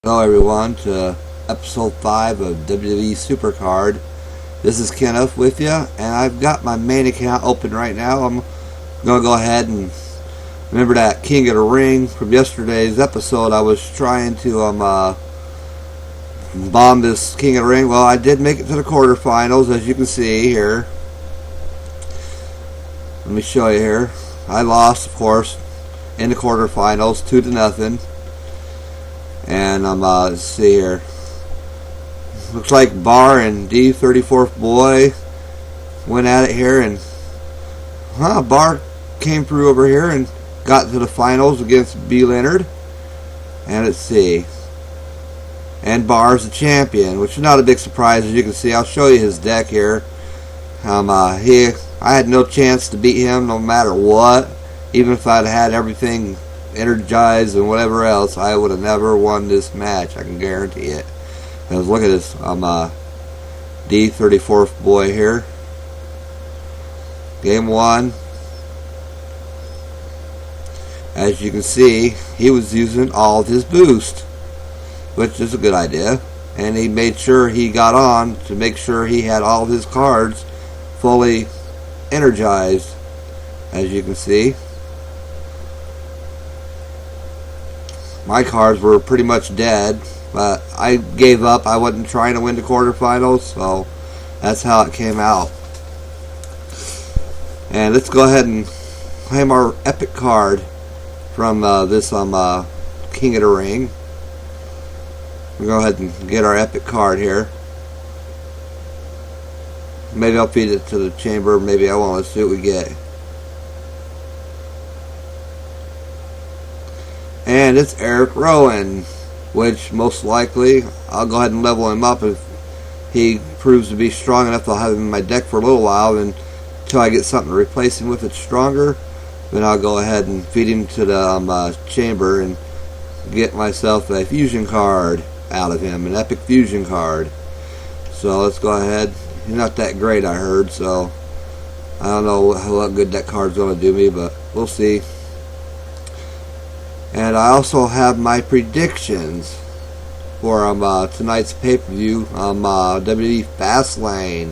Hello everyone to episode 5 of WWE Supercard. This is Kenneth with you, and I've got my main account open right now. I'm going to go ahead and remember that King of the Ring from yesterday's episode. I was trying to bomb this King of the Ring. Well, I did make it to the quarterfinals, as you can see here. Let me show you here. I lost, of course, in the quarterfinals, 2-0. And let's see here. Looks like Bar and D34th Boy went at it here, and Bar came through over here and got to the finals against B. Leonard. And let's see. And Bar's the champion, which is not a big surprise, as you can see. I'll show you his deck here. I had no chance to beat him no matter what. Even if I'd had everything energized and whatever else, I would have never won this match. I can guarantee it. Because look at this, D34th Boy here. Game 1. As you can see, he was using all of his boost, which is a good idea. And he made sure he got on to make sure he had all of his cards fully energized, as you can see. My cards were pretty much dead, but I gave up. I wasn't trying to win the quarterfinals, so that's how it came out. And let's go ahead and claim our epic card from this King of the Ring. We'll go ahead and get our epic card here. Maybe I'll feed it to the chamber, maybe I won't. Let's see what we get. And it's Eric Rowan, which most likely I'll go ahead and level him up if he proves to be strong enough. I'll have him in my deck for a little while, and until I get something to replace him with that's stronger, then I'll go ahead and feed him to the chamber and get myself a fusion card out of him, an epic fusion card. So let's go ahead. He's not that great, I heard, so I don't know how good that card's going to do me, but we'll see. And I also have my predictions for tonight's pay-per-view, WWE Fastlane,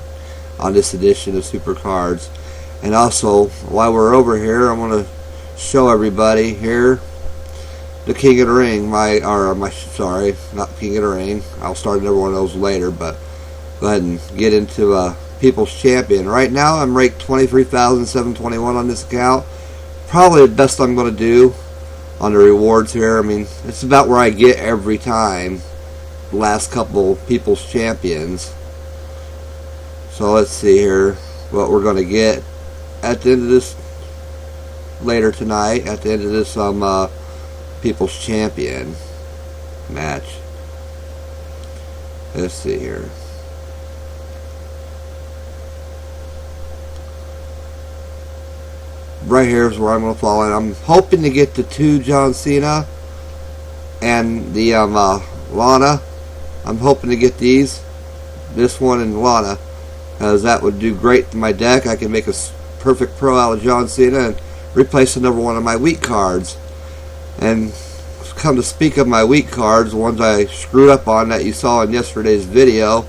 on this edition of Supercards. And also, while we're over here, I'm going to show everybody here the King of the Ring. Sorry, not King of the Ring. I'll start another one of those later, but go ahead and get into People's Champion. Right now, I'm ranked 23,721 on this account. Probably the best I'm going to do on the rewards here. I mean, it's about where I get every time. The last couple People's Champions. So let's see here what we're going to get at the end of this later tonight. At the end of this People's Champion match. Let's see here. Right here is where I'm going to fall in. I'm hoping to get the 2 John Cena and the Lana. I'm hoping to get these, this one and Lana, because that would do great in my deck. I can make a perfect pro out of John Cena and replace another one of my weak cards. And come to speak of my weak cards, the ones I screwed up on that you saw in yesterday's video,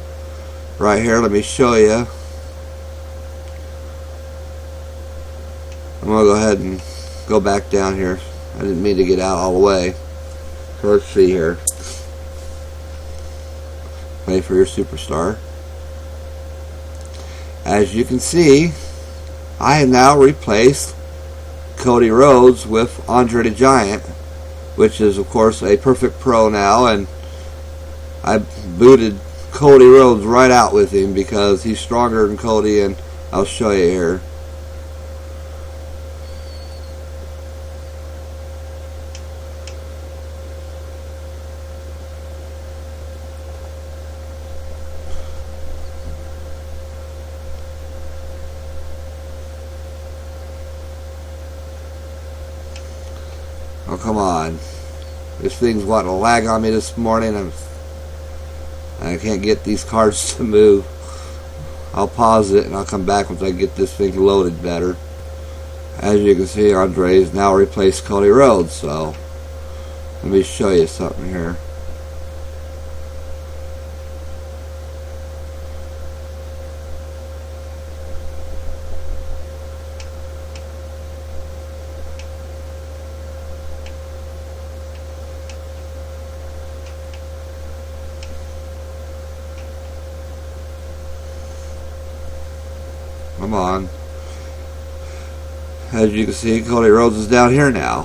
right here, let me show you. I'm going to go ahead and go back down here. I didn't mean to get out all the way. So let's see here. Wait for your superstar. As you can see, I have now replaced Cody Rhodes with Andre the Giant, which is of course a perfect pro now, and I booted Cody Rhodes right out with him because he's stronger than Cody, and I'll show you here. Oh, come on. This thing's wanting to lag on me this morning. I can't get these cards to move. I'll pause it and I'll come back once I get this thing loaded better. As you can see, Andre has now replaced Cody Rhodes, so let me show you something here. Come on. As you can see, Cody Rhodes is down here now.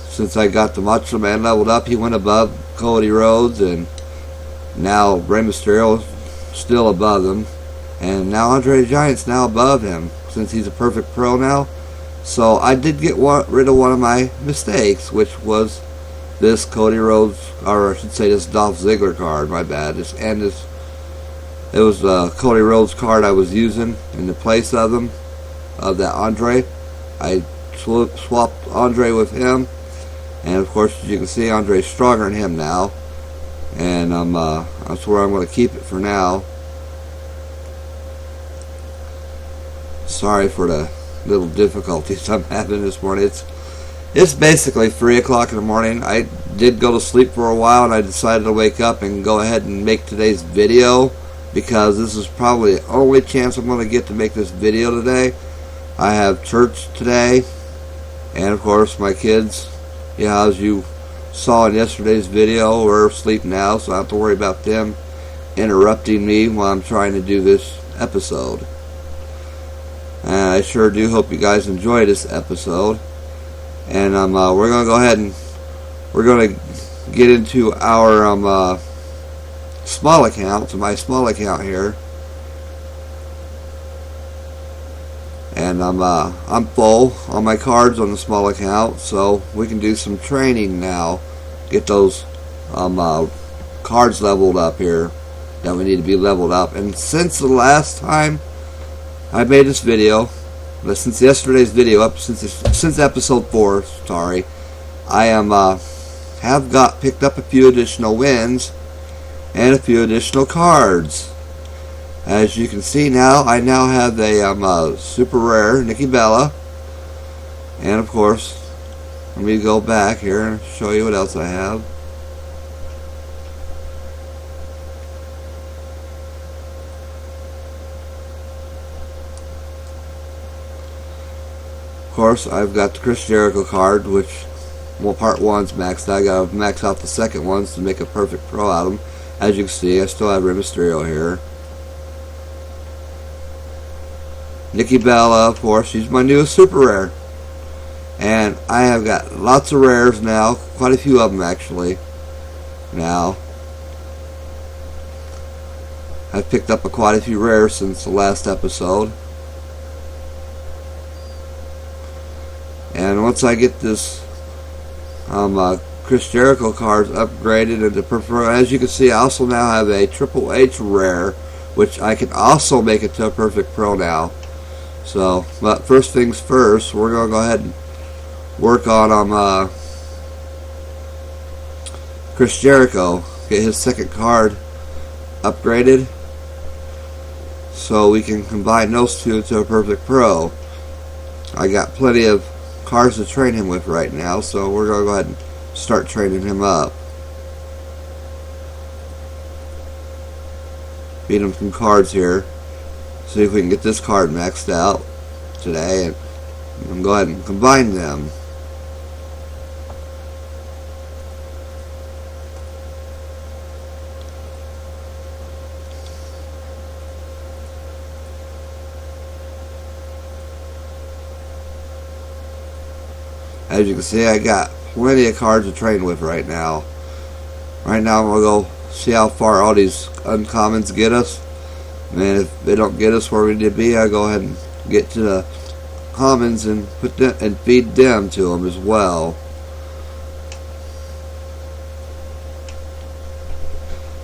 Since I got the Macho Man leveled up, he went above Cody Rhodes, and now Rey Mysterio is still above him. And now Andre the Giant's now above him, since he's a perfect pro now. So I did get rid of one of my mistakes, which was this Cody Rhodes, or I should say this Dolph Ziggler card, my bad. It was the Cody Rhodes card I was using in the place of him, of that Andre. I swapped Andre with him, and of course, as you can see, Andre's stronger than him now, and that's where I'm going to keep it for now. Sorry for the little difficulties I'm having this morning. It's basically 3 o'clock in the morning. I did go to sleep for a while, and I decided to wake up and go ahead and make today's video, because this is probably the only chance I'm going to get to make this video today. I have church today, and of course my kids, as you saw in yesterday's video, are asleep now, so I don't have to worry about them interrupting me while I'm trying to do this episode. And I sure do hope you guys enjoy this episode. And we're going to go ahead and we're going to get into our small account, to my small account here. And I'm full on my cards on the small account, so we can do some training now. Get those cards leveled up here that we need to be leveled up. And since the last time I made this video, since yesterday's video, up since episode 4, sorry, I have picked up a few additional wins and a few additional cards. As you can see now, I now have a super rare Nikki Bella, and of course, let me go back here and show you what else I have. Of course, I've got the Chris Jericho card, which, well, part 1's maxed out. I gotta max out the second ones to make a perfect pro out of them. As you can see, I still have Rey Mysterio here. Nikki Bella, of course, she's my newest super rare. And I have got lots of rares now, quite a few of them actually. Now, I've picked up quite a few rares since the last episode. And once I get this Chris Jericho cards upgraded into prefer, as you can see, I also now have a Triple H rare, which I can also make it to a perfect pro now. So, but first things first, we're going to go ahead and work on Chris Jericho, get his second card upgraded, so we can combine those two to a perfect pro. I got plenty of cards to train him with right now, so we're going to go ahead and start training him up. Beat him some cards here. See if we can get this card maxed out today, and go ahead and combine them. As you can see, I got plenty of cards to train with right now. Right now I'm going to go see how far all these uncommons get us. And if they don't get us where we need to be, I go ahead and get to the commons and put them and feed them to them as well.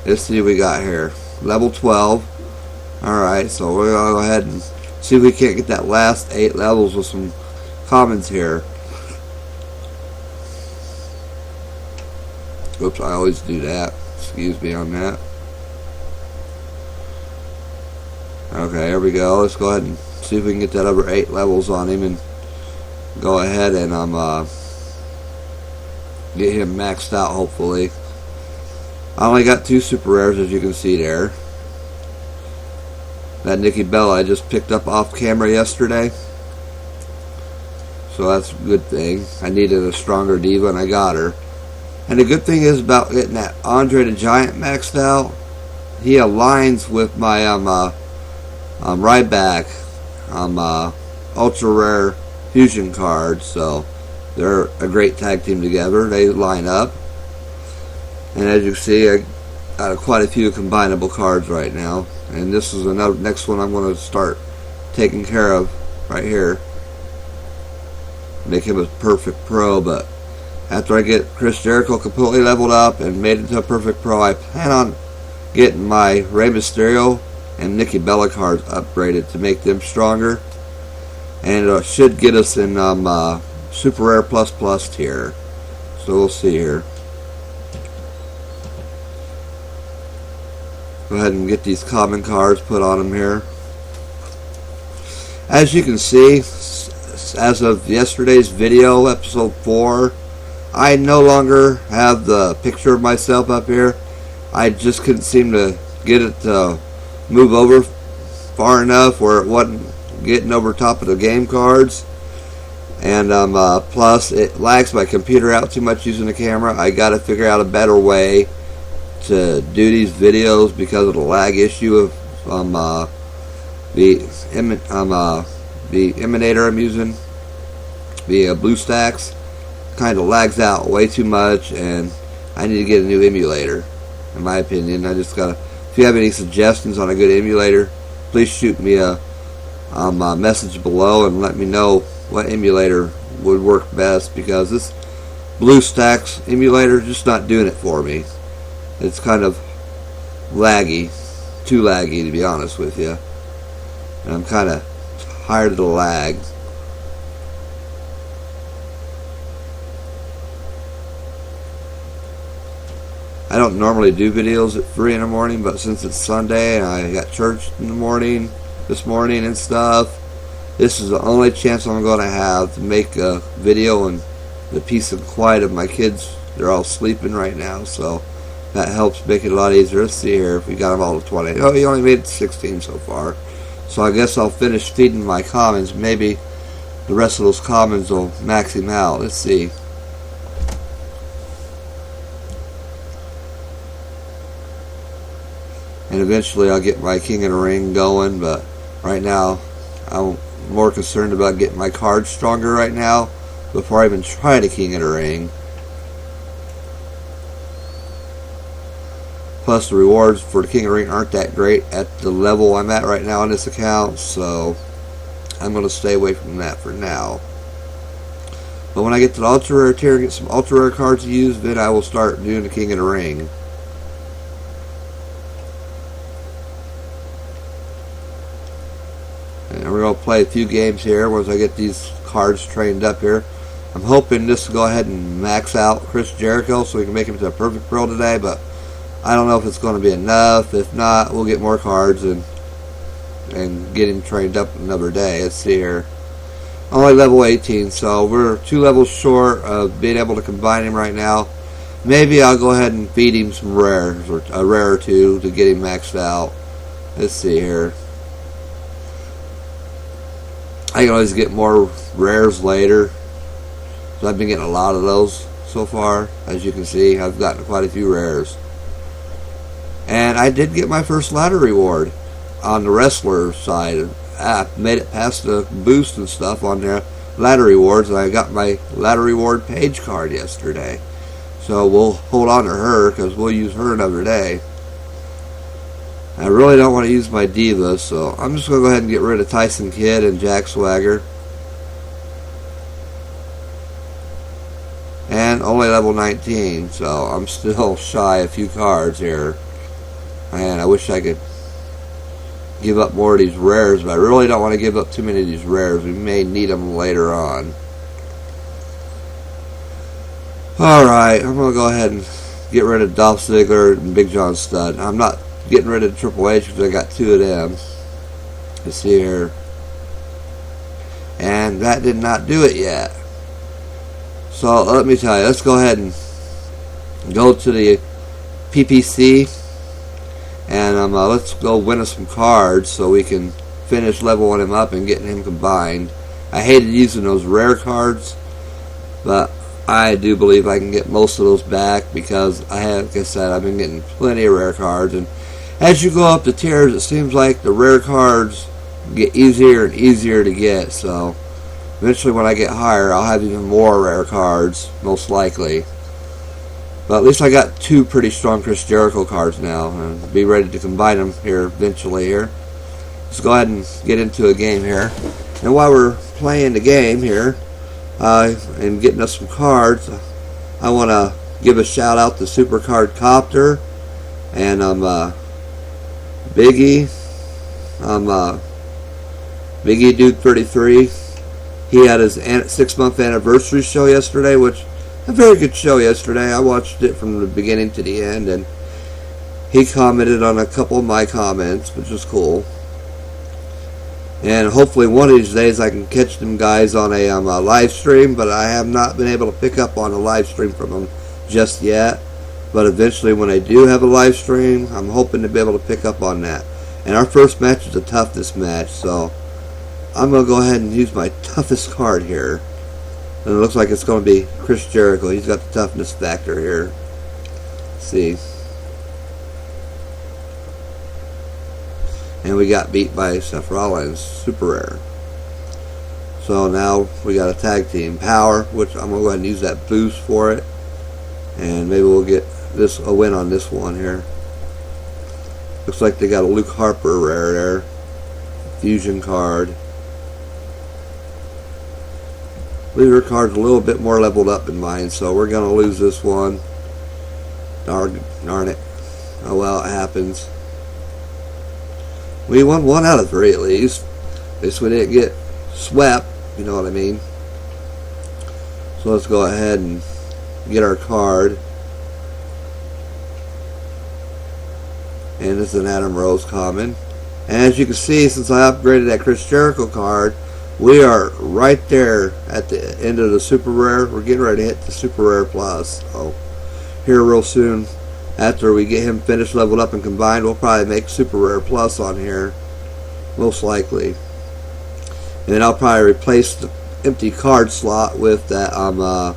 Let's see what we got here. Level 12. Alright, so we're going to go ahead and see if we can't get that last 8 levels with some commons here. Oops, I always do that. Excuse me on that. Okay, there we go. Let's go ahead and see if we can get that over 8 levels on him and go ahead and get him maxed out, hopefully. I only got 2 super rares, as you can see there. That Nikki Bella I just picked up off camera yesterday, so that's a good thing. I needed a stronger diva and I got her. And the good thing is about getting that Andre the Giant maxed out, he aligns with my Ryback ultra rare fusion cards, so they're a great tag team together. They line up, and as you can see, I got quite a few combinable cards right now, and this is another next one I'm going to start taking care of right here. Make him a perfect pro, but after I get Chris Jericho completely leveled up and made it to a perfect pro, I plan on getting my Rey Mysterio and Nikki Bella cards upgraded to make them stronger, and it should get us in Super Rare Plus Plus tier. So we'll see here. Go ahead and get these common cards put on them here. As you can see, as of yesterday's video, episode 4, I no longer have the picture of myself up here. I just couldn't seem to get it to move over far enough where it wasn't getting over top of the game cards. And plus, it lags my computer out too much using the camera. I got to figure out a better way to do these videos because of the lag issue of the emulator I'm using, the BlueStacks, kind of lags out way too much, and I need to get a new emulator. In my opinion, I just gotta. If you have any suggestions on a good emulator, please shoot me a message below and let me know what emulator would work best, because this BlueStacks emulator is just not doing it for me. It's kind of laggy, too laggy to be honest with you, and I'm kind of tired of the lag. I don't normally do videos at 3 in the morning, but since it's Sunday and I got church in the morning, this morning and stuff, this is the only chance I'm going to have to make a video in the peace and quiet of my kids. They're all sleeping right now, so that helps make it a lot easier. Let's see here if we got them all to 20. Oh, he only made it to 16 so far. So I guess I'll finish feeding my commons. Maybe the rest of those commons will max him out. Let's see. And eventually I'll get my King of the Ring going, but right now I'm more concerned about getting my cards stronger right now before I even try the King of the Ring. Plus the rewards for the King of the Ring aren't that great at the level I'm at right now on this account, so I'm going to stay away from that for now. But when I get to the ultra rare tier and get some ultra rare cards to use, then I will start doing the King of the Ring. And we're going to play a few games here once I get these cards trained up here. I'm hoping this will go ahead and max out Chris Jericho so we can make him to a perfect pro today, but I don't know if it's going to be enough. If not, we'll get more cards and get him trained up another day. Let's see here. Only level 18, so we're 2 levels short of being able to combine him right now. Maybe I'll go ahead and feed him some rares, or a rare or two, to get him maxed out. Let's see here. I can always get more rares later. So I've been getting a lot of those so far. As you can see, I've gotten quite a few rares. And I did get my first ladder reward on the wrestler side. I made it past the boost and stuff on their ladder rewards, and I got my ladder reward page card yesterday. So we'll hold on to her because we'll use her another day. I really don't want to use my Diva, so I'm just going to go ahead and get rid of Tyson Kidd and Jack Swagger. And only level 19, so I'm still shy a few cards here. And I wish I could give up more of these rares, but I really don't want to give up too many of these rares. We may need them later on. Alright, I'm going to go ahead and get rid of Dolph Ziggler and Big John Studd. I'm not getting rid of Triple H because I got 2 of them. Let's see here. And that did not do it yet. So let me tell you, let's go ahead and go to the PPC. And let's go win us some cards so we can finish leveling him up and getting him combined. I hated using those rare cards, but I do believe I can get most of those back because like I said, I've been getting plenty of rare cards. And as you go up the tiers, it seems like the rare cards get easier and easier to get. So eventually when I get higher, I'll have even more rare cards, most likely. But at least I got 2 pretty strong Chris Jericho cards now, and I'll be ready to combine them here eventually here. Let's go ahead and get into a game here. And while we're playing the game here, and getting us some cards, I want to give a shout out to Supercard Copter and Biggie. Biggie Dude 33. He had his 6-month anniversary show yesterday, which a very good show yesterday. I watched it from the beginning to the end, and he commented on a couple of my comments, which was cool. And hopefully one of these days I can catch them guys on a live stream, but I have not been able to pick up on a live stream from them just yet. But eventually when I do have a live stream, I'm hoping to be able to pick up on that. And our first match is a toughness match, so I'm going to go ahead and use my toughest card here. And it looks like it's going to be Chris Jericho. He's got the toughness factor here. Let's see. And we got beat by Seth Rollins, super rare. So now we got a tag team power, which I'm gonna go ahead and use that boost for it, and maybe we'll get a win on this one here. Looks like they got a Luke Harper rare there, fusion card. I believe her card's a little bit more leveled up than mine, so we're gonna lose this one. Darn it! Oh well, it happens. We won 1 out of 3 at least. At least we didn't get swept, you know what I mean. So let's go ahead and get our card. And this is an Adam Rose common. And as you can see, since I upgraded that Chris Jericho card, we are right there at the end of the super rare. We're getting ready to hit the super rare plus. So here real soon, after we get him finished, leveled up, and combined, we'll probably make Super Rare Plus on here, most likely. And then I'll probably replace the empty card slot with that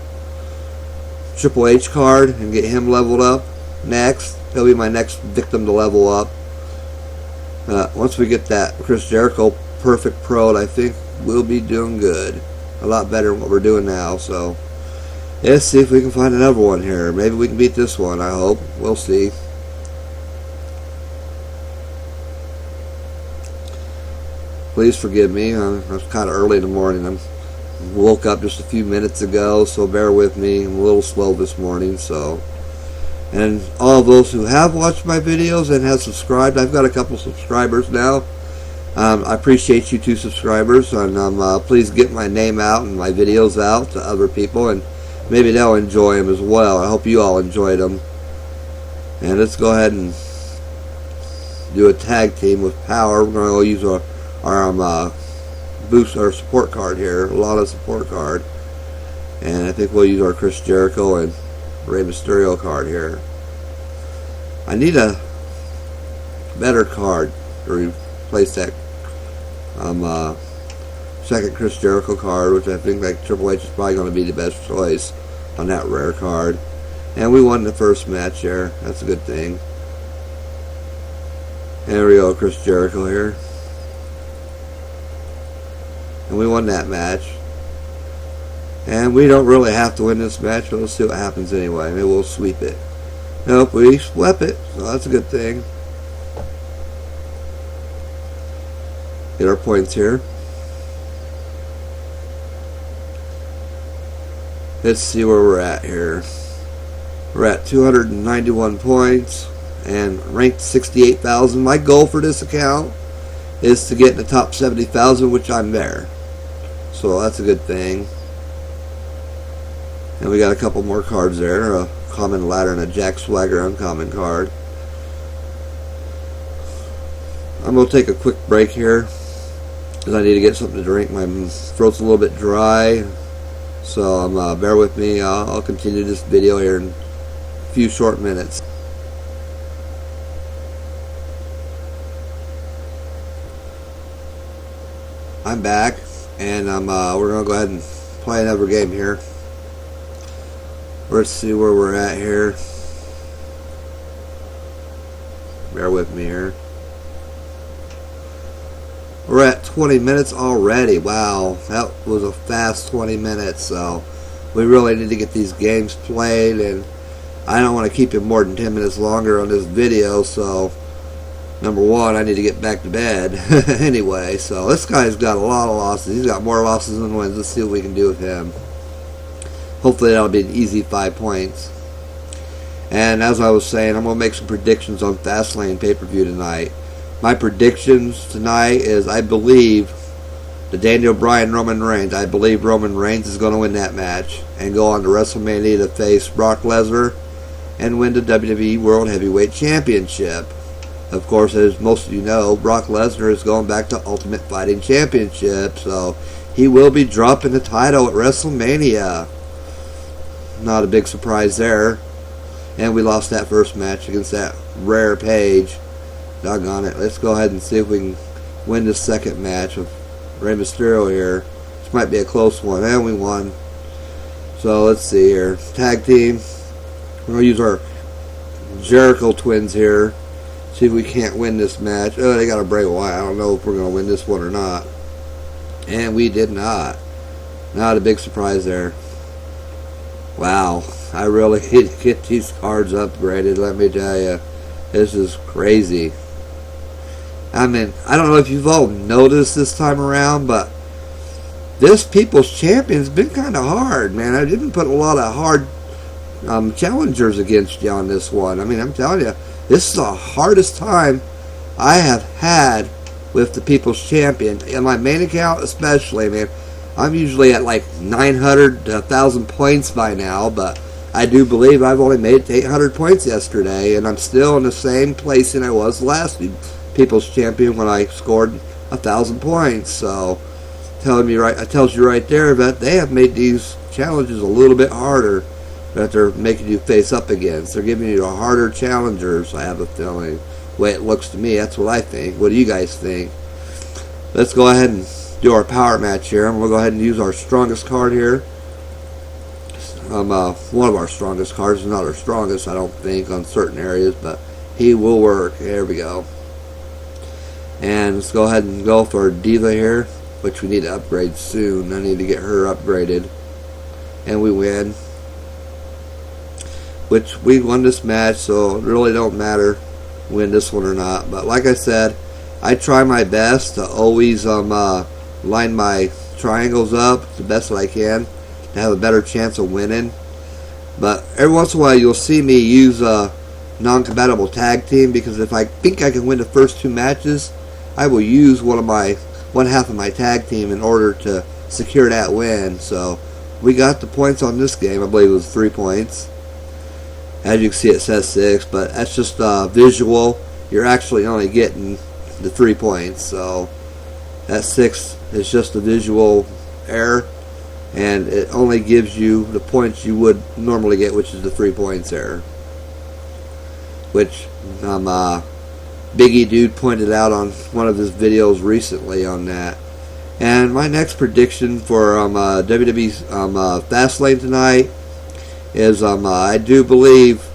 Triple H card and get him leveled up next. He'll be my next victim to level up. Once we get that Chris Jericho Perfect Pro, I think we'll be doing good. A lot better than what we're doing now, so let's see if we can find another one here. Maybe we can beat this one, I hope. We'll see. Please forgive me. It's kind of early in the morning. I woke up just a few minutes ago, so bear with me. I'm a little slow this morning, so. And all of those who have watched my videos and have subscribed, I've got a couple subscribers now. I appreciate you 2 subscribers, and please get my name out and my videos out to other people, and maybe they'll enjoy them as well. I hope you all enjoyed them. And let's go ahead and do a tag team with power. We're going to use our boost, our support card here, a lot of support card. And I think we'll use our Chris Jericho and Rey Mysterio card here. I need a better card to replace that second Chris Jericho card, which I think like Triple H is probably going to be the best choice on that rare card. And we won the first match there. That's a good thing. And there we go, Chris Jericho here. And we won that match. And we don't really have to win this match, but let's see what happens anyway. Maybe we'll sweep it. Nope, we swept it, so that's a good thing. Get our points here. Let's see where we're at here. We're at 291 points and ranked 68,000. My goal for this account is to get in the top 70,000, which I'm there. So that's a good thing. And we got a couple more cards there. A common ladder and a Jack Swagger uncommon card. I'm going to take a quick break here because I need to get something to drink. My throat's a little bit dry. So bear with me. I'll continue this video here in a few short minutes. I'm back, and we're going to go ahead and play another game here. Let's see where we're at here. Bear with me here. we're at 20 minutes already. Wow, that was a fast 20 minutes. So we really need to get these games played, and I don't want to keep it more than 10 minutes longer on this video. So number one, I need to get back to bed. Anyway, so this guy's got a lot of losses. He's got more losses than wins. Let's see what we can do with him. Hopefully that'll be an easy 5 points. And as I was saying, I'm going to make some predictions on Fastlane pay-per-view tonight. My predictions tonight is I believe the Daniel Bryan Roman Reigns. I believe Roman Reigns is going to win that match and go on to WrestleMania to face Brock Lesnar and win the WWE World Heavyweight Championship. Of course, as most of you know, Brock Lesnar is going back to Ultimate Fighting Championship, so he will be dropping the title at WrestleMania. Not a big surprise there. And we lost that first match against that rare Page. Doggone it. Let's go ahead and see if we can win this second match with Rey Mysterio here. This might be a close one. And we won. So let's see here. Tag team. We're going to use our Jericho twins here. See if we can't win this match. Oh, they got a Bray Wyatt. I don't know if we're going to win this one or not. And we did not. Not a big surprise there. Wow. I really need to get these cards upgraded, let me tell you. This is crazy. I mean, I don't know if you've all noticed this time around, but this People's Champion's been kind of hard, man. I didn't put a lot of hard challengers against you on this one. I mean, I'm telling you, this is the hardest time I have had with the People's Champion. In my main account especially, man. I'm usually at like 900 to 1,000 points by now, but I do believe I've only made it to 800 points yesterday, and I'm still in the same place than I was last People's Champion when I scored 1,000 points. So, it tells you right there that they have made these challenges a little bit harder that they're making you face up against. They're giving you the harder challengers, I have a feeling. The way it looks to me, that's what I think. What do you guys think? Let's go ahead and do our power match here. I'm going to go ahead and use our strongest card here. One of our strongest cards, not our strongest, I don't think, on certain areas, but he will work. There we go. And let's go ahead and go for Diva here, which we need to upgrade soon. I need to get her upgraded. And we win. Which we won this match, so it really don't matter win this one or not. But like I said, I try my best to always line my triangles up the best that I can to have a better chance of winning. But every once in a while you'll see me use a non-compatible tag team, because if I think I can win the first 2 matches, I will use one half of my tag team in order to secure that win. So we got the points on this game. I believe it was 3 points. As you can see, it says 6, but that's just visual. You're actually only getting the 3 points, so that 6 is just a visual error, and it only gives you the points you would normally get, which is the 3 points error, which Biggie Dude pointed out on one of his videos recently on that. And my next prediction for WWE Fastlane tonight is I do believe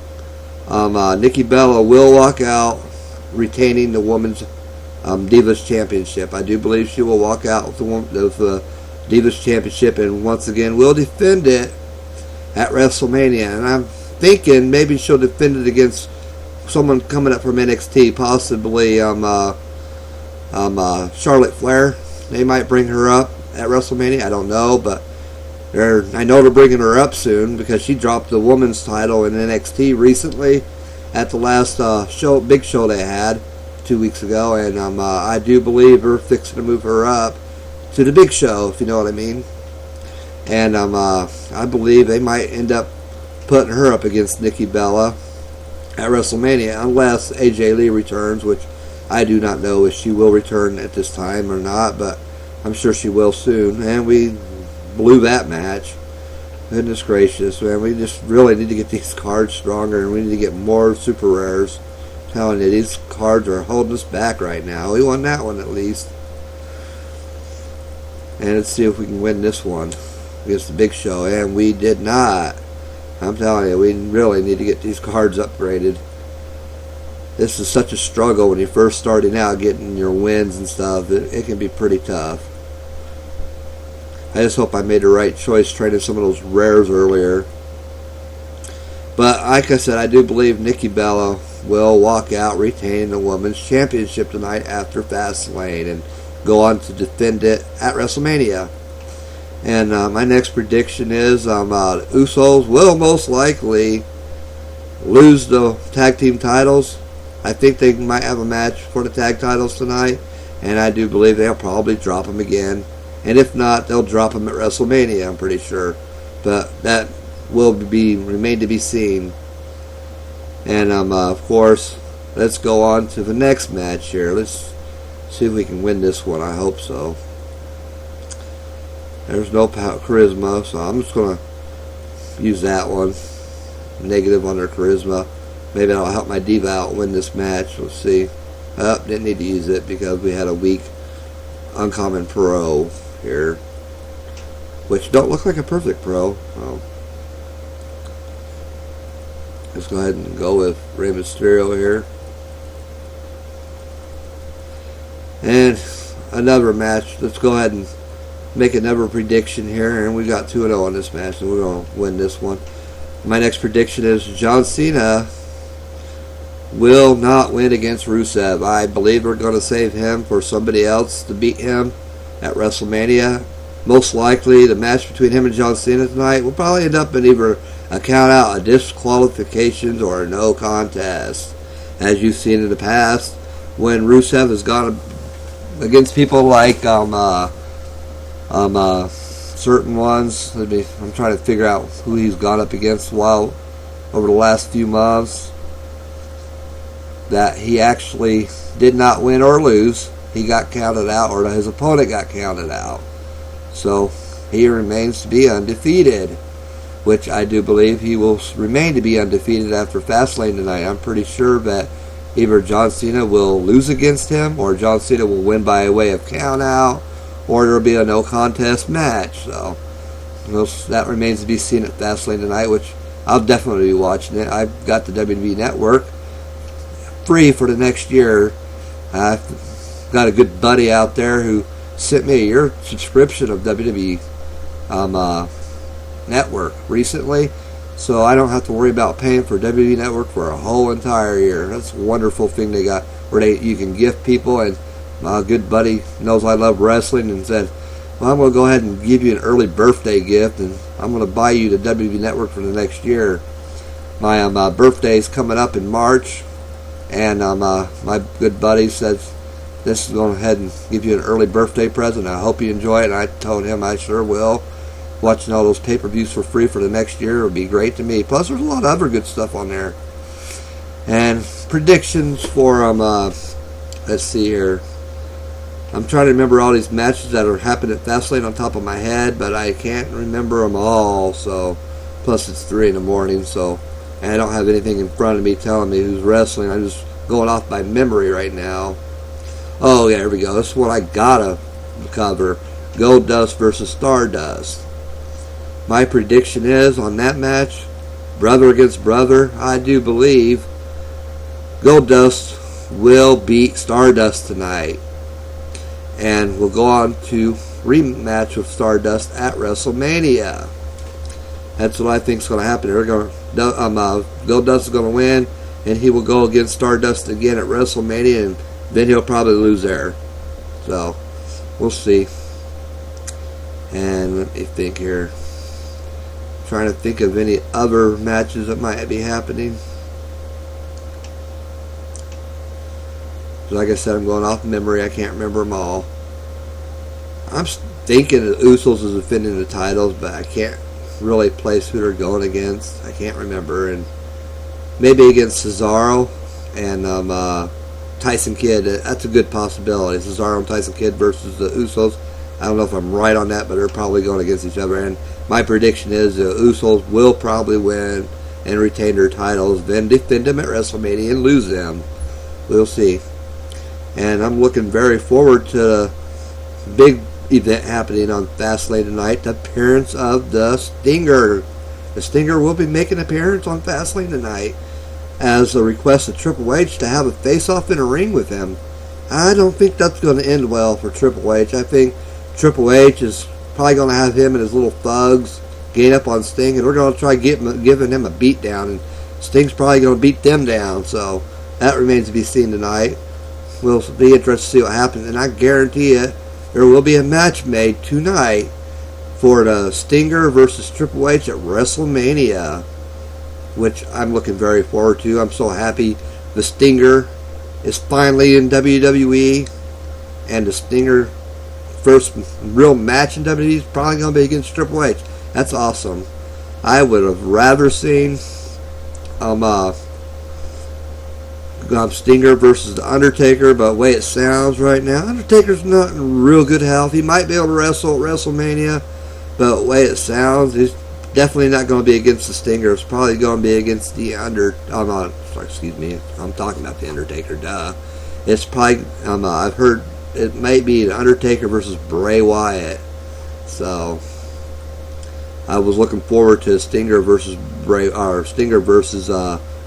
Nikki Bella will walk out retaining the Women's Divas Championship. I do believe she will walk out with the Divas Championship, and once again will defend it at WrestleMania. And I'm thinking maybe she'll defend it against someone coming up from NXT, possibly Charlotte Flair. They might bring her up at WrestleMania. I don't know, but I know they're bringing her up soon, because she dropped the women's title in NXT recently at the last big show they had 2 weeks ago, and I do believe they're fixing to move her up to the big show, if you know what I mean. And I believe they might end up putting her up against Nikki Bella at WrestleMania, unless AJ Lee returns, which I do not know if she will return at this time or not, but I'm sure she will soon. And we blew that match. Goodness gracious, man. We just really need to get these cards stronger, and we need to get more super rares. I'm telling you, these cards are holding us back right now. We won that one at least. And let's see if we can win this one against the Big Show. And we did not. I'm telling you, we really need to get these cards upgraded. this is such a struggle when you're first starting out, getting your wins and stuff. It can be pretty tough. I just hope I made the right choice training some of those rares earlier. But like I said, I do believe Nikki Bella will walk out retaining the Women's Championship tonight after Fastlane and go on to defend it at WrestleMania. And my next prediction is Usos will most likely lose the tag team titles. I think they might have a match for the tag titles tonight, and I do believe they'll probably drop them again. And if not, they'll drop them at WrestleMania, I'm pretty sure. But that will remain to be seen. And of course, let's go on to the next match here. Let's see if we can win this one. I hope so. There's no charisma, so I'm just going to use that one. Negative on their charisma. Maybe that'll help my diva out win this match. Let's see. Didn't need to use it because we had a weak uncommon pro here, which don't look like a perfect pro. So let's go ahead and go with Rey Mysterio here. And another match. Let's go ahead and make another prediction here. And we got 2-0 on this match, and we're going to win this one. My next prediction is John Cena will not win against Rusev. I believe we're going to save him for somebody else to beat him at WrestleMania. Most likely, the match between him and John Cena tonight will probably end up in either a count out, a disqualifications, or a no contest. As you've seen in the past, when Rusev has gone against people like certain ones. I'm trying to figure out who he's gone up against over the last few months, that he actually did not win or lose. He got counted out, or his opponent got counted out. So he remains to be undefeated, which I do believe he will remain to be undefeated after Fastlane tonight. I'm pretty sure that either John Cena will lose against him, or John Cena will win by way of count out, or there will be a no contest match. So that remains to be seen at Fastlane tonight, which I'll definitely be watching it. I've got the WWE Network free for the next year. I've got a good buddy out there who sent me a year subscription of WWE Network recently, so I don't have to worry about paying for WWE Network for a whole entire year. That's a wonderful thing they got, where you can gift people. And my good buddy knows I love wrestling and said, well, I'm going to go ahead and give you an early birthday gift, and I'm going to buy you the WWE Network for the next year. My birthday's coming up in March, and my good buddy says, this is going ahead and give you an early birthday present. I hope you enjoy it. And I told him I sure will. Watching all those pay-per-views for free for the next year would be great to me. Plus, there's a lot of other good stuff on there. And predictions for let's see here. I'm trying to remember all these matches that are happening at Fastlane on top of my head, but I can't remember them all. So, plus it's 3 in the morning, so and I don't have anything in front of me telling me who's wrestling. I'm just going off by memory right now. Oh, yeah, here we go. This is what I gotta cover. Goldust versus Stardust. My prediction is, on that match, brother against brother, I do believe Goldust will beat Stardust tonight. And we'll go on to rematch with Stardust at WrestleMania. That's what I think is going to happen. Goldust is going to win, and he will go against Stardust again at WrestleMania, and then he'll probably lose there. So, we'll see. And let me think here. Trying to think of any other matches that might be happening. Like I said, I'm going off memory. I can't remember them all. I'm thinking the Usos is defending the titles, but I can't really place who they're going against. I can't remember. And maybe against Cesaro and Tyson Kidd. That's a good possibility. Cesaro and Tyson Kidd versus the Usos. I don't know if I'm right on that, but they're probably going against each other. And my prediction is the Usos will probably win and retain their titles, then defend them at WrestleMania and lose them. We'll see. And I'm looking very forward to the big event happening on Fastlane tonight, the appearance of the Stinger. The Stinger will be making an appearance on Fastlane tonight. as a request of Triple H to have a face-off in a ring with him. I don't think that's going to end well for Triple H. I think Triple H is probably going to have him and his little thugs gain up on Sting, and we're going to try giving him a beat down, and Sting's probably going to beat them down. So that remains to be seen tonight. We'll be interested to see what happens, and I guarantee you there will be a match made tonight for the Stinger versus Triple H at WrestleMania, which I'm looking very forward to. I'm so happy the Stinger is finally in WWE, and the Stinger first real match in WWE is probably going to be against Triple H. That's awesome. I would have rather seen Stinger versus The Undertaker, but the way it sounds right now, Undertaker's not in real good health. He might be able to wrestle at WrestleMania, but the way it sounds, he's definitely not going to be against the Stinger. It's probably going to be against the I'm talking about the Undertaker, duh. It's probably, I've heard it may be The Undertaker versus Bray Wyatt. So I was looking forward to Stinger versus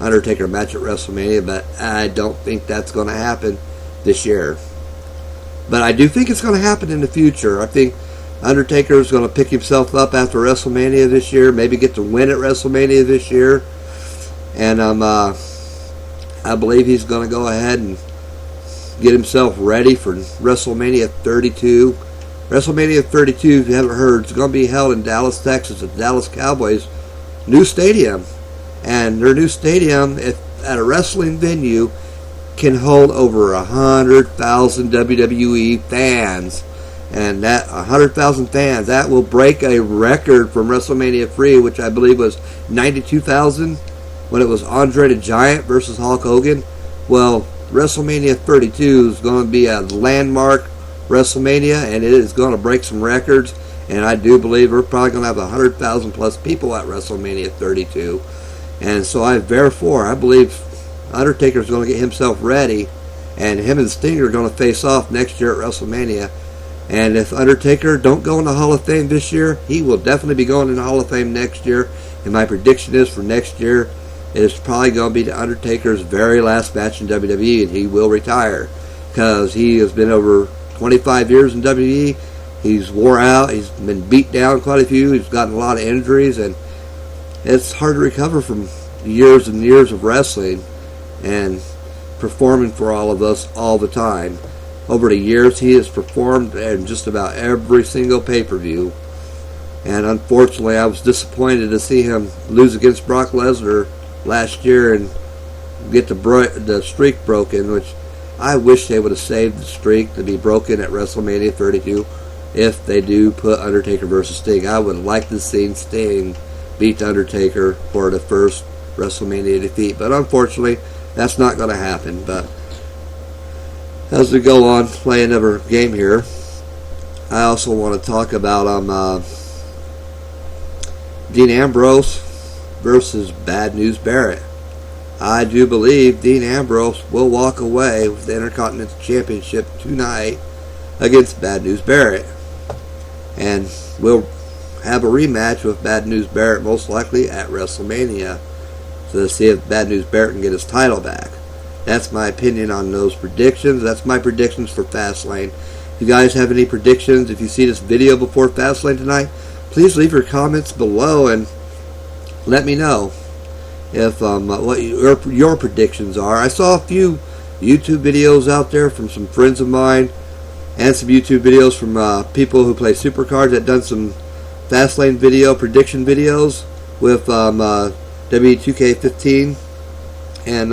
Undertaker match at WrestleMania, but I don't think that's going to happen this year. But I do think it's going to happen in the future. I think Undertaker is going to pick himself up after WrestleMania this year, maybe get the win at WrestleMania this year, and I believe he's going to go ahead and get himself ready for WrestleMania 32. WrestleMania 32, if you haven't heard, is going to be held in Dallas, Texas, at the Dallas Cowboys' new stadium. And their new stadium, at a wrestling venue, can hold over 100,000 WWE fans. And that 100,000 fans, that will break a record from WrestleMania 3, which I believe was 92,000 when it was Andre the Giant versus Hulk Hogan. Well, WrestleMania 32 is going to be a landmark WrestleMania, and it is going to break some records. And I do believe we're probably going to have 100,000 plus people at WrestleMania 32. And so I believe Undertaker is going to get himself ready, and him and Stinger are going to face off next year at WrestleMania. And if Undertaker don't go in the Hall of Fame this year, he will definitely be going in the Hall of Fame next year. And my prediction is for next year, it is probably going to be the Undertaker's very last match in WWE, and he will retire, because he has been over 25 years in WWE. He's wore out. He's been beat down quite a few. He's gotten a lot of injuries, and it's hard to recover from years and years of wrestling and performing for all of us all the time. Over the years, he has performed in just about every single pay-per-view. And unfortunately, I was disappointed to see him lose against Brock Lesnar last year and get the streak broken, which I wish they would have saved the streak to be broken at WrestleMania 32 if they do put Undertaker versus Sting. I would like to see Sting beat the Undertaker for the first WrestleMania defeat, but unfortunately, that's not going to happen. But as we go on, play another game here, I also want to talk about Dean Ambrose versus Bad News Barrett. I do believe Dean Ambrose will walk away with the Intercontinental Championship tonight against Bad News Barrett. And we'll have a rematch with Bad News Barrett most likely at WrestleMania, to see if Bad News Barrett can get his title back. That's my opinion on those predictions. That's my predictions for Fastlane. If you guys have any predictions, if you see this video before Fastlane tonight, please leave your comments below and let me know if what your predictions are. I saw a few YouTube videos out there from some friends of mine, and some YouTube videos from people who play Supercards that done some Fastlane prediction videos with W2K15, and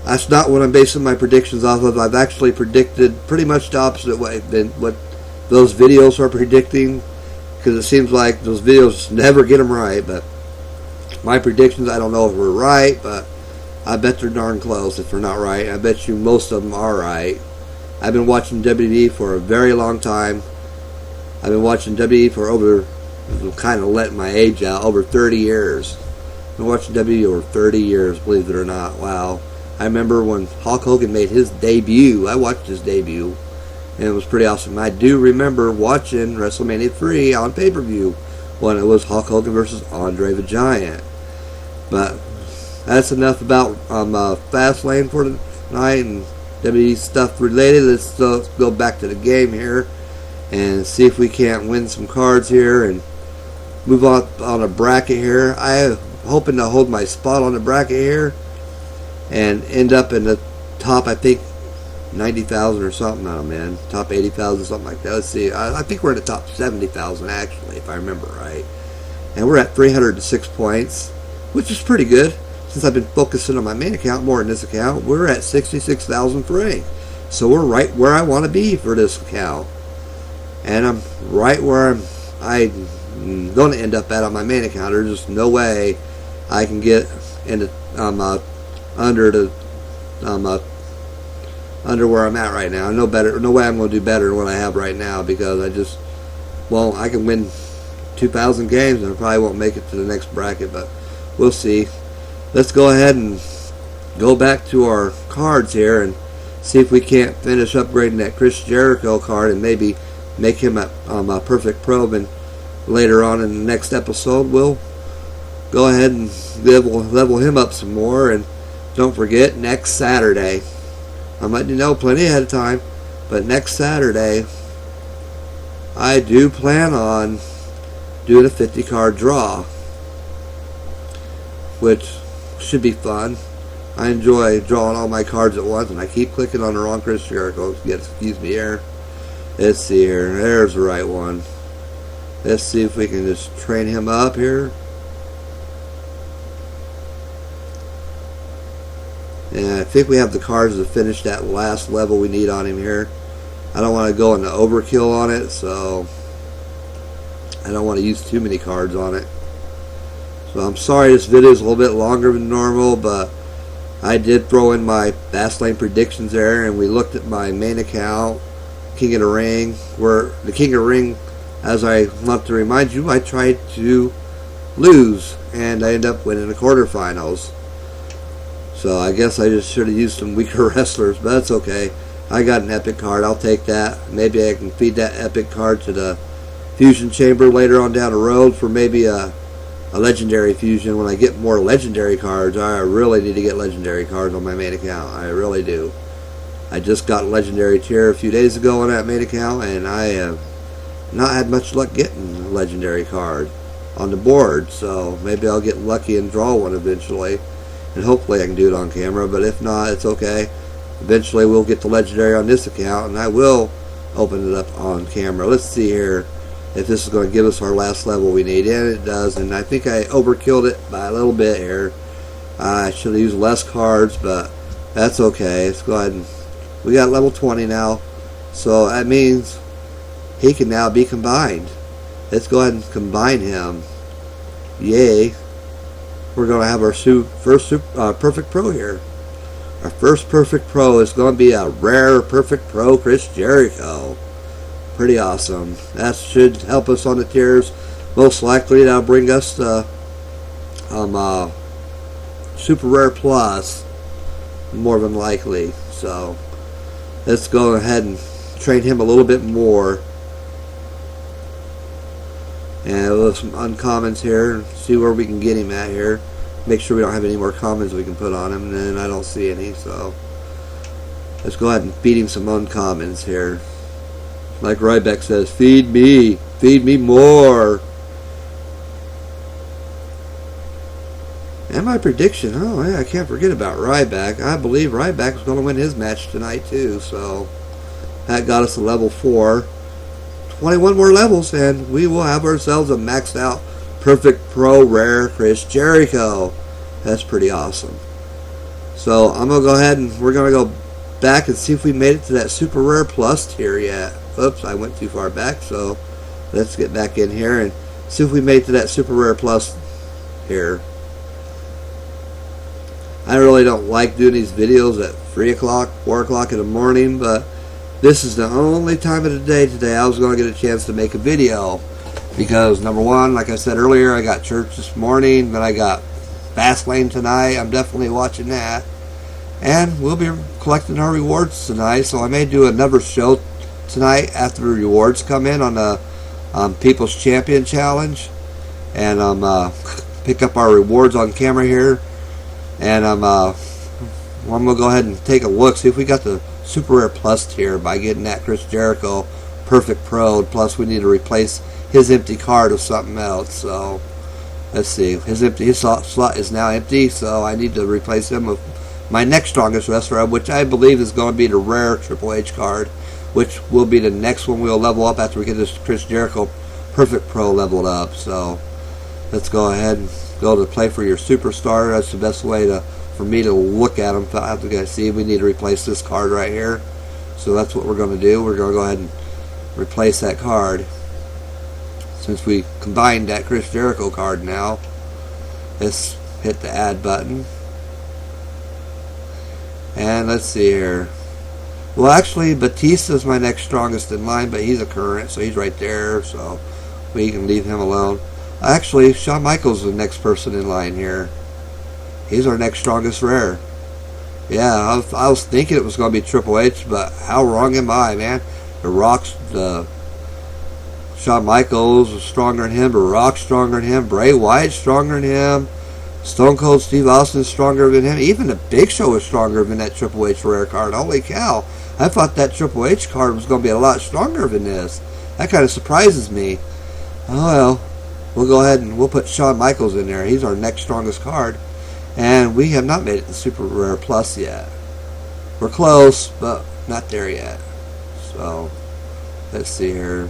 that's not what I'm basing my predictions off of. I've actually predicted pretty much the opposite way than what those videos are predicting, because it seems like those videos never get them right. But my predictions, I don't know if we're right, but I bet they're darn close if they're not right. I bet you most of them are right. I've been watching WWE for a very long time. I've been watching WWE for over, I'm kind of letting my age out, over 30 years. I've been watching WWE over 30 years, believe it or not. Wow. I remember when Hulk Hogan made his debut. I watched his debut, and it was pretty awesome. I do remember watching WrestleMania 3 on pay-per-view when it was Hulk Hogan versus Andre the Giant. But that's enough about Fastlane for tonight and WWE stuff related. Let's go back to the game here and see if we can't win some cards here and move on a bracket here. I'm hoping to hold my spot on the bracket here and end up in the top, I think, 90,000 or something. Oh man, top 80,000, something like that. Let's see. I think we're in the top 70,000 actually, if I remember right. And we're at 306 points, which is pretty good. Since I've been focusing on my main account more than this account, we're at 66,003. So we're right where I want to be for this account. And I'm right where I'm going to end up at on my main account. There's just no way I can get into under where I'm at right now. No way I'm going to do better than what I have right now, because I can win 2,000 games and I probably won't make it to the next bracket, but we'll see. Let's go ahead and go back to our cards here and see if we can't finish upgrading that Chris Jericho card and maybe make him a perfect pro. And later on in the next episode, we'll go ahead and level him up some more. And don't forget, next Saturday, I'm letting you know plenty ahead of time, but next Saturday I do plan on doing a 50 card draw, which should be fun. I enjoy drawing all my cards at once, and I keep clicking on the wrong Chris Jericho. Excuse me here. Let's see here. There's the right one. Let's see if we can just train him up here. And I think we have the cards to finish that last level we need on him here. I don't want to go into overkill on it, so I don't want to use too many cards on it. So I'm sorry this video is a little bit longer than normal, but I did throw in my Fastlane predictions there, and we looked at my main account, King of the Ring, where the King of the Ring, as I want to remind you, I tried to lose, and I ended up winning the quarterfinals. So I guess I just should have used some weaker wrestlers, but that's okay. I got an epic card. I'll take that. Maybe I can feed that epic card to the Fusion Chamber later on down the road for maybe a legendary fusion. When I get more legendary cards, I really need to get legendary cards on my main account. I really do. I just got legendary tier a few days ago on that main account, and I have not had much luck getting a legendary card on the board. So maybe I'll get lucky and draw one eventually. And hopefully I can do it on camera, but if not, it's okay. Eventually we'll get the legendary on this account, and I will open it up on camera. Let's see here if this is going to give us our last level we need. And it does, and I think I overkilled it by a little bit here. I should have used less cards, but that's okay. Let's go ahead and we got level 20 now, so that means he can now be combined. Let's go ahead and combine him. Yay. We're going to have our first perfect pro here. Our first perfect pro is going to be a rare perfect pro Chris Jericho. Pretty awesome. That should help us on the tiers. Most likely that'll bring us to super rare plus, more than likely. So let's go ahead and train him a little bit more. And we'll have some uncommons here. See where we can get him at here. Make sure we don't have any more commons we can put on him. And I don't see any. So let's go ahead and feed him some uncommons here. Like Ryback says, feed me. Feed me more. And my prediction. Oh, yeah, I can't forget about Ryback. I believe Ryback is going to win his match tonight too. So that got us to level 4. 21 more levels, and we will have ourselves a maxed out perfect pro rare Chris Jericho. That's pretty awesome. So I'm going to go ahead and we're going to go back and see if we made it to that super rare plus tier yet. Oops, I went too far back, so let's get back in here and see if we made it to that super rare plus here. I really don't like doing these videos at 3 o'clock, 4 o'clock in the morning, but this is the only time of the day today I was going to get a chance to make a video. Because, number one, like I said earlier, I got church this morning, then I got Fastlane tonight. I'm definitely watching that. And we'll be collecting our rewards tonight, so I may do another show tonight after the rewards come in on the People's Champion Challenge. And pick up our rewards on camera here. And I'm going to go ahead and take a look, see if we got the Super Rare Plus tier by getting that Chris Jericho Perfect Pro. Plus, we need to replace his empty card with something else. So, let's see. His slot is now empty, so I need to replace him with my next strongest wrestler, which I believe is going to be the rare Triple H card, which will be the next one we'll level up after we get this Chris Jericho Perfect Pro leveled up. So, let's go ahead and go to play for your superstar. That's the best way for me to look at them. I have to see we need to replace this card right here. So that's what we're going to do. We're going to go ahead and replace that card. Since we combined that Chris Jericho card now, let's hit the add button. And let's see here. Well, actually, Batista's my next strongest in line, but he's a current, so he's right there. So we can leave him alone. Actually, Shawn Michaels is the next person in line here. He's our next strongest rare. Yeah, I was thinking it was going to be Triple H, but how wrong am I, man? Shawn Michaels is stronger than him. The Rock's stronger than him. Bray Wyatt's stronger than him. Stone Cold Steve Austin's stronger than him. Even the Big Show is stronger than that Triple H rare card. Holy cow. I thought that Triple H card was going to be a lot stronger than this. That kind of surprises me. Oh, well. We'll go ahead and we'll put Shawn Michaels in there. He's our next strongest card. And we have not made it to Super Rare Plus yet. We're close, but not there yet. So, let's see here.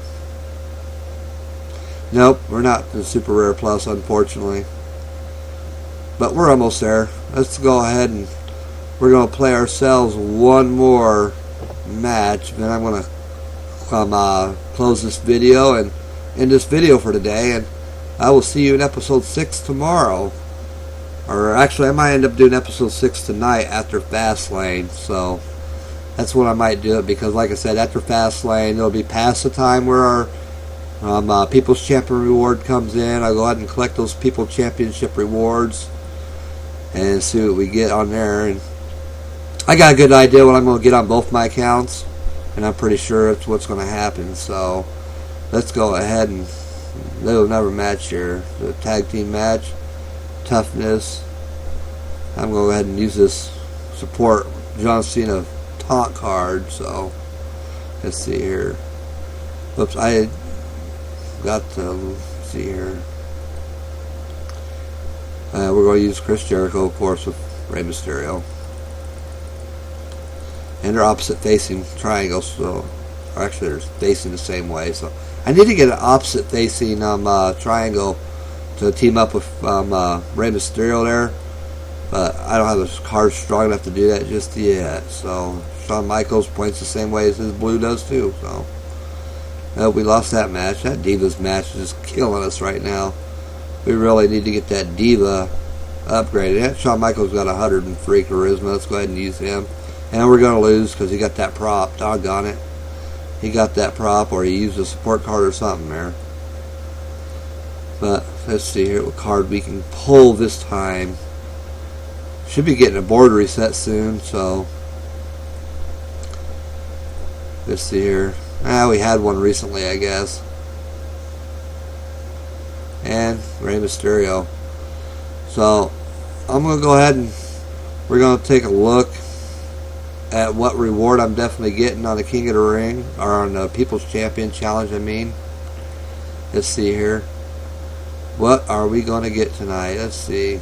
Nope, we're not to Super Rare Plus, unfortunately. But we're almost there. Let's go ahead and we're going to play ourselves one more match. Then I'm going to close this video and end this video for today. And I will see you in episode 6 tomorrow. Or actually, I might end up doing episode 6 tonight after Fastlane. So that's when I might do it. Because like I said, after Fastlane, it'll be past the time where our People's Champion reward comes in. I'll go ahead and collect those People's Championship rewards. And see what we get on there. And I got a good idea what I'm going to get on both my accounts. And I'm pretty sure that's what's going to happen. So let's go ahead and do another match here. The tag team match. Toughness. I'm going to go ahead and use this support John Cena taunt card. So let's see here. Oops, I got to see here. We're going to use Chris Jericho, of course, with Rey Mysterio. And they're opposite facing triangles, so actually they're facing the same way. So I need to get an opposite facing triangle to team up with Rey Mysterio there, but I don't have a card strong enough to do that just yet. So Shawn Michaels points the same way as his blue does too. So we lost that match. That Divas match is just killing us right now. We really need to get that Diva upgraded. Shawn Michaels got 103 charisma. Let's go ahead and use him. And we're going to lose because he got that prop. Doggone it. He got that prop, or he used a support card or something there. But let's see here what card we can pull this time. Should be getting a board reset soon, so let's see here. We had one recently, I guess. And Rey Mysterio. So I'm going to go ahead and we're going to take a look at what reward I'm definitely getting on the King of the Ring, or on the People's Champion Challenge, I mean. Let's see here. What are we going to get tonight? Let's see.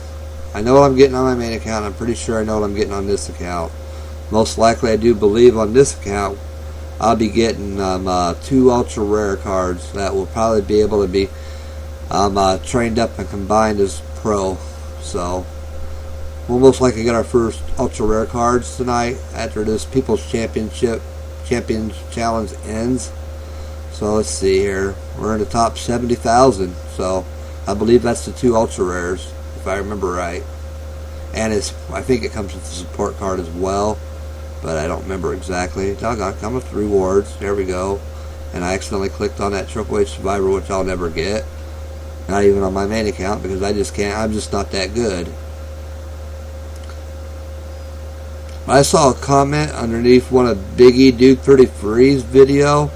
I know what I'm getting on my main account. I'm pretty sure I know what I'm getting on this account. Most likely, I do believe on this account, I'll be getting 2 ultra rare cards that will probably be able to be trained up and combined as pro. So we'll most likely get our first ultra rare cards tonight after this People's Champions Challenge ends. So let's see here. We're in the top 70,000. So I believe that's the 2 ultra rares, if I remember right. And I think it comes with the support card as well, but I don't remember exactly. Doggone, come with the rewards. There we go. And I accidentally clicked on that Triple H Survivor, which I'll never get. Not even on my main account, because I just can't. I'm just not that good. I saw a comment underneath one of Biggie Duke 33's video.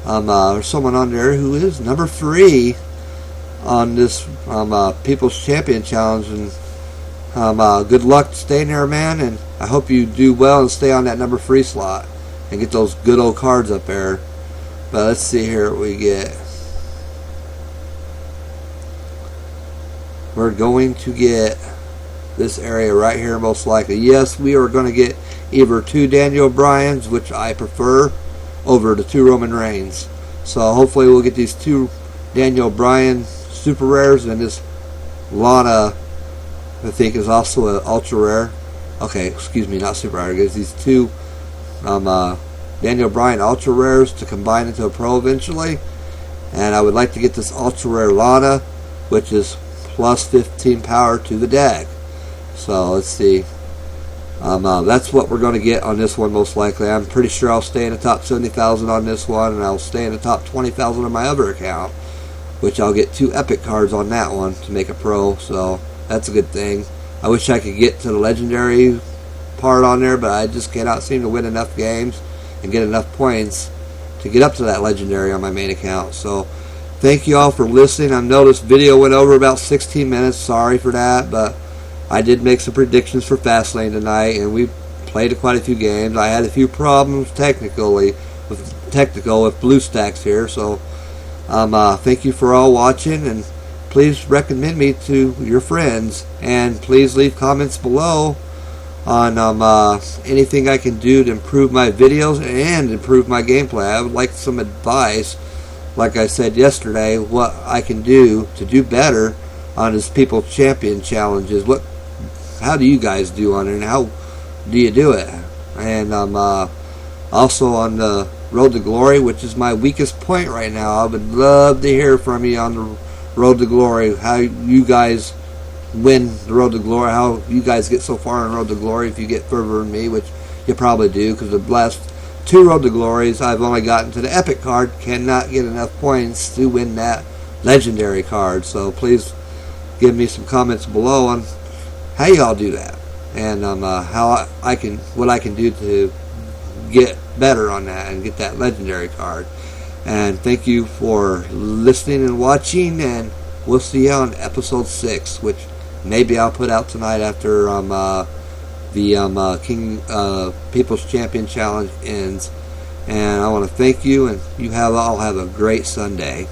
There's someone on there who is number 3 on this People's Champion Challenge, and Good luck staying there, man, and I hope you do well and stay on that number 3 slot and get those good old cards up there. But let's see here what we get. We're going to get this area right here most likely. Yes, we are going to get either 2 Daniel Bryans, which I prefer, over the 2 Roman Reigns. So hopefully we'll get these 2 Daniel Bryan super rares, and this Lana, I think, is also an ultra rare. Okay, excuse me, not super rare. It's these 2 Daniel Bryan ultra rares to combine into a pro eventually. And I would like to get this ultra rare Lana, which is plus 15 power to the deck. So let's see. That's what we're going to get on this one most likely. I'm pretty sure I'll stay in the top 70,000 on this one, and I'll stay in the top 20,000 on my other account, which I'll get 2 epic cards on that one to make a pro. So that's a good thing. I wish I could get to the legendary part on there, but I just cannot seem to win enough games and get enough points to get up to that legendary on my main account. So thank you all for listening. I know this video went over about 16 minutes. Sorry for that, but I did make some predictions for Fastlane tonight, and we played quite a few games. I had a few problems technical with BlueStacks here. So thank you for all watching, and please recommend me to your friends, and please leave comments below on anything I can do to improve my videos and improve my gameplay. I would like some advice, like I said yesterday, what I can do to do better on this People's Champion challenges. How do you guys do on it, and how do you do it? And also on the Road to Glory, which is my weakest point right now. I would love to hear from you on the Road to Glory, how you guys win the Road to Glory, how you guys get so far on Road to Glory if you get further than me, which you probably do, because the last 2 Road to Glories I've only gotten to the epic card, cannot get enough points to win that legendary card. So please give me some comments below on how y'all do that, and what I can do to get better on that and get that legendary card. And thank you for listening and watching, and we'll see you on episode 6, which maybe I'll put out tonight after the People's Champion Challenge ends. And I want to thank you, and you all have a great Sunday.